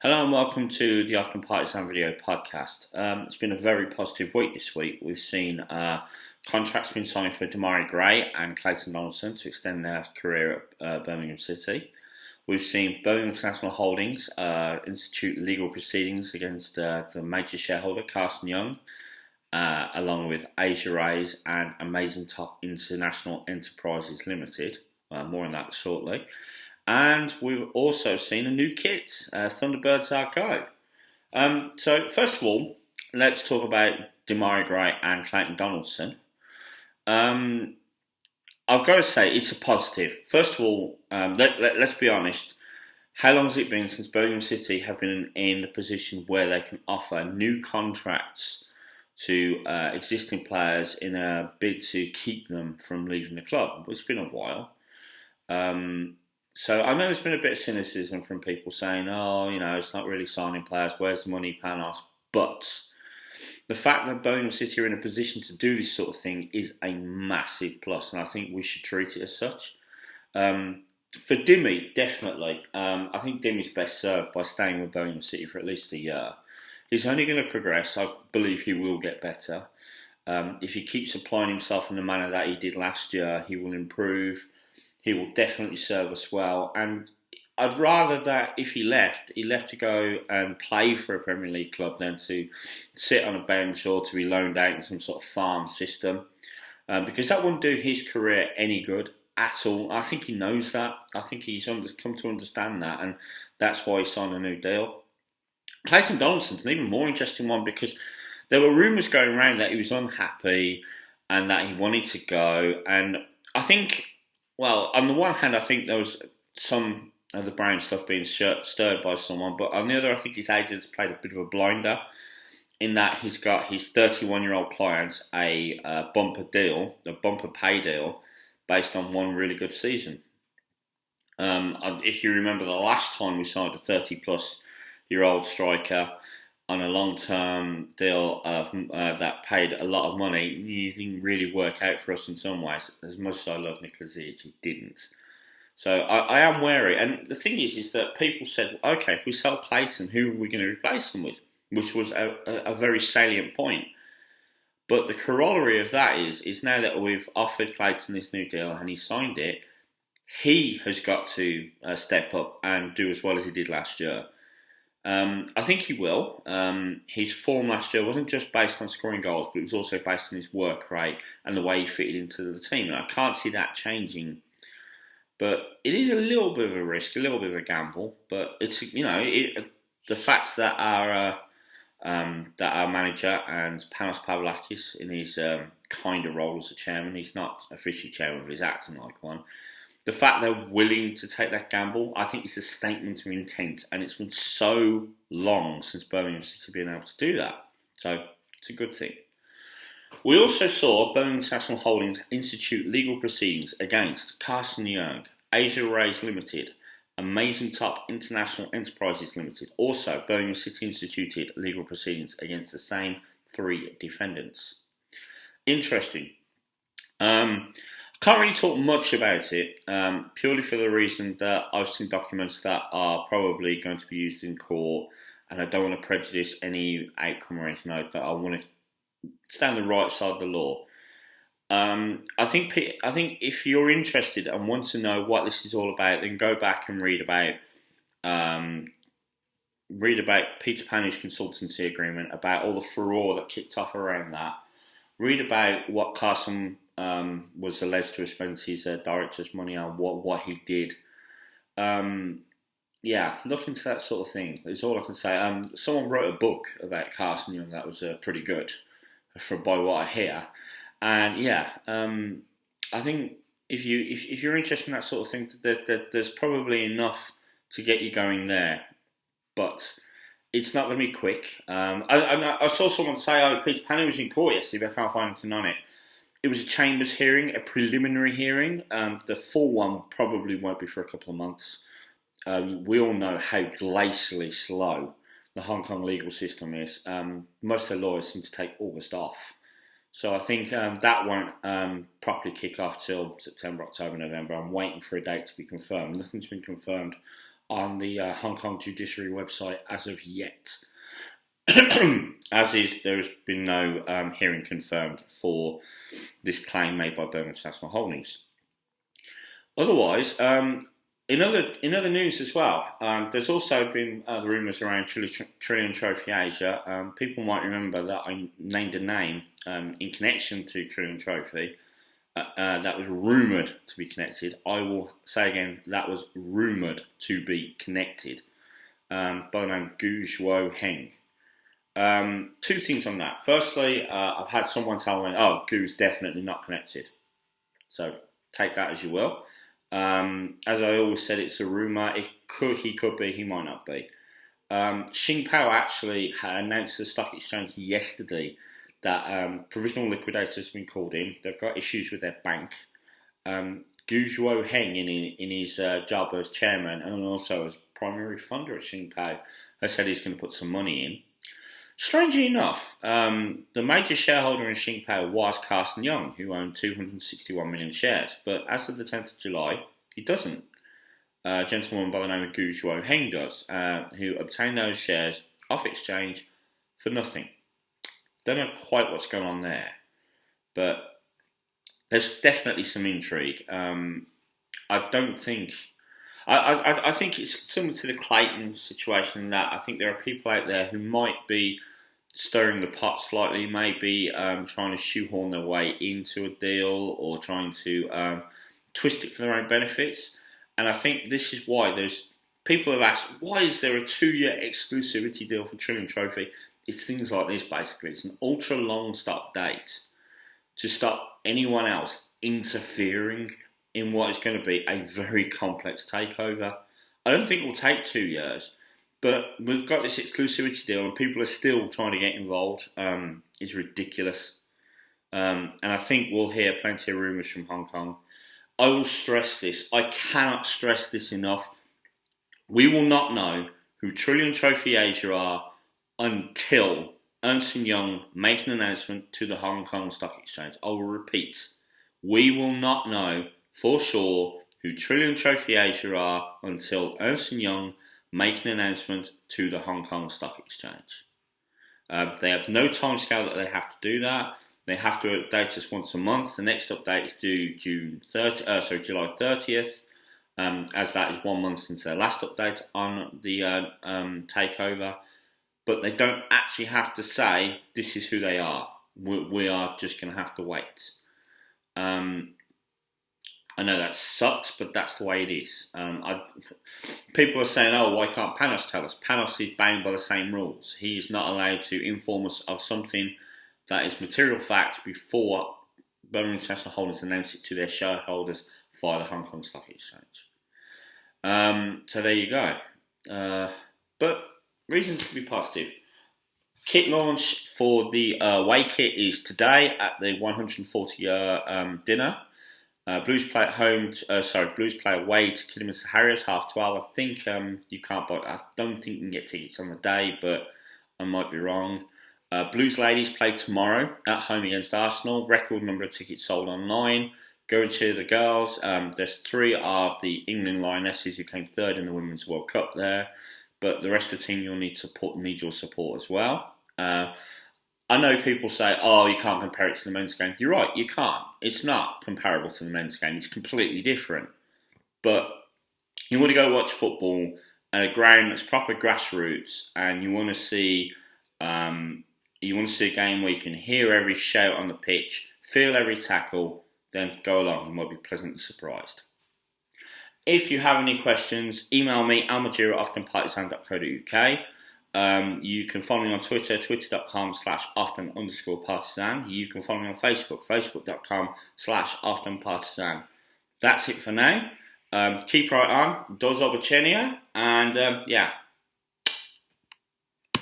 Hello and welcome to the Partisan video podcast. It's been a very positive week this week. We've seen contracts being signed for Demarai Gray and Clayton Donaldson to extend their career at Birmingham City. We've seen Birmingham International Holdings institute legal proceedings against the major shareholder, Carson Young, along with Asia Rays and Amazing Top International Enterprises Limited. More on that shortly. And we've also seen a new kit, Thunderbirds Are Go. So first of all, let's talk about Demarai Gray and Clayton Donaldson. I've got to say, it's a positive. First of all, let's be honest. How long has it been since Birmingham City have been in the position where they can offer new contracts to existing players in a bid to keep them from leaving the club? It's been a while. So I know there's been a bit of cynicism from people saying, it's not really signing players, where's the money, Panos? But the fact that Birmingham City are in a position to do this sort of thing is a massive plus, and I think we should treat it as such. For Dimmy, definitely. I think Dimmy's best served by staying with Birmingham City for at least a year. He's only going to progress. I believe he will get better. If he keeps applying himself in the manner that he did last year, he will improve. He will definitely serve us well. And I'd rather that if he left to go and play for a Premier League club than to sit on a bench or to be loaned out in some sort of farm system. Because that wouldn't do his career any good at all. I think he knows that. I think he's come to understand that. And that's why he signed a new deal. Clayton Donaldson's an even more interesting one because there were rumours going around that he was unhappy and that he wanted to go. And I think... Well, on the one hand, I think there was some of the Brown stuff being stirred by someone, but on the other, I think his agent's played a bit of a blinder in that he's got his 31-year-old client a bumper pay deal, based on one really good season. If you remember the last time we signed a 30-plus-year-old striker on a long-term deal that paid a lot of money, it didn't really work out for us in some ways. As much as I love Nicolas Ziyech, it didn't. So I am wary. And the thing is that people said, okay, if we sell Clayton, who are we going to replace him with? Which was a very salient point. But the corollary of that is now that we've offered Clayton this new deal and he signed it, he has got to step up and do as well as he did last year. I think he will. His form last year wasn't just based on scoring goals, but it was also based on his work rate and the way he fitted into the team. And I can't see that changing. But it is a little bit of a risk, a little bit of a gamble. But it's the fact that our manager and Panos Pavlakis in his kind of role as a chairman, he's not officially chairman, but he's acting like one. The fact they're willing to take that gamble, I think it's a statement of intent. And it's been so long since Birmingham City have been able to do that. So it's a good thing. We also saw Birmingham International Holdings institute legal proceedings against Carson Young, Asia Rays Limited, Amazing Top International Enterprises Limited. Also, Birmingham City instituted legal proceedings against the same three defendants. Interesting. Can't really talk much about it, purely for the reason that I've seen documents that are probably going to be used in court, and I don't want to prejudice any outcome or anything like that. I want to stand on the right side of the law. I think if you're interested and want to know what this is all about, then go back and read about Peter Pannu's consultancy agreement, about all the furore that kicked off around that. Read about what Carson was alleged to have spent his director's money on, what he did. Look into that sort of thing. That's all I can say. Someone wrote a book about Carson Young that was pretty good, by what I hear. And I think if you're interested in that sort of thing, there's probably enough to get you going there, but it's not going to be quick. I saw someone say, Peter Pannu was in court yesterday, but I can't find anything on it. It was a chambers hearing, a preliminary hearing. The full one probably won't be for a couple of months. We all know how glacially slow the Hong Kong legal system is. Most of the lawyers seem to take August off. So I think that won't properly kick off till September, October, November. I'm waiting for a date to be confirmed. Nothing's been confirmed on the Hong Kong judiciary website as of yet. As is, there has been no hearing confirmed for this claim made by Birmingham International Holdings. Otherwise, in other news as well, there's also been rumours around Trillion Trophy Asia. People might remember that I named a name in connection to Trillion Trophy that was rumoured to be connected. I will say again, that was rumoured to be connected by the name Gu Zhuo Heng. Two things on that. Firstly, I've had someone tell me, oh, Gu's definitely not connected. So take that as you will. As I always said, it's a rumour. He could be, he might not be. Xing Pao actually announced to the stock exchange yesterday that provisional liquidators have been called in. They've got issues with their bank. Gu Zhuo Heng, in his job as chairman and also as primary funder at Xing Pao, has said he's going to put some money in. Strangely enough, the major shareholder in Xing Pao was Carsten Young, who owned 261 million shares. But as of the 10th of July, he doesn't. A gentleman by the name of Gu Zhuo Heng does, who obtained those shares off exchange for nothing. Don't know quite what's going on there, but there's definitely some intrigue. I think it's similar to the Clayton situation in that I think there are people out there who might be stirring the pot slightly, maybe trying to shoehorn their way into a deal or trying to twist it for their own benefits. And I think this is why people have asked, why is there a 2-year exclusivity deal for Trillion Trophy? It's things like this, basically. It's an ultra long stop date to stop anyone else interfering in what is going to be a very complex takeover. I don't think it will take 2 years, but we've got this exclusivity deal and people are still trying to get involved. It's ridiculous. And I think we'll hear plenty of rumours from Hong Kong. I will stress this. I cannot stress this enough. We will not know who Trillion Trophy Asia are until Ernst & Young make an announcement to the Hong Kong Stock Exchange. I will repeat. We will not know for sure who Trillion Trophy Asia are until Ernst & Young make an announcement to the Hong Kong Stock Exchange. They have no timescale that they have to do that. They have to update us once a month. The next update is due July 30th, as that is 1 month since their last update on the takeover. But they don't actually have to say this is who they are. We are just going to have to wait. I know that sucks, but that's the way it is. People are saying, oh, why can't Panos tell us? Panos is bound by the same rules. He is not allowed to inform us of something that is material fact before Birmingham International Holdings announce it to their shareholders via the Hong Kong Stock Exchange. So there you go. But reasons to be positive. Kit launch for the away kit is today at the 140-year dinner. Blues play at home. Blues play away to Kidderminster Harriers 12:30. I think you can't buy. I don't think you can get tickets on the day, but I might be wrong. Blues ladies play tomorrow at home against Arsenal. Record number of tickets sold online. Go and cheer the girls. There's 3 of the England Lionesses who came 3rd in the Women's World Cup there, but the rest of the team you'll need your support as well. I know people say, oh, you can't compare it to the men's game. You're right, you can't. It's not comparable to the men's game. It's completely different. But you want to go watch football at a ground that's proper grassroots, and you want to see a game where you can hear every shout on the pitch, feel every tackle, then go along. You might be pleasantly surprised. If you have any questions, email me, almajir at oftenpartisan.co.uk. You can follow me on Twitter, twitter.com/often_partisan. You can follow me on Facebook, facebook.com/oftenpartisan. That's it for now. Keep right on. Do zobaczenia. And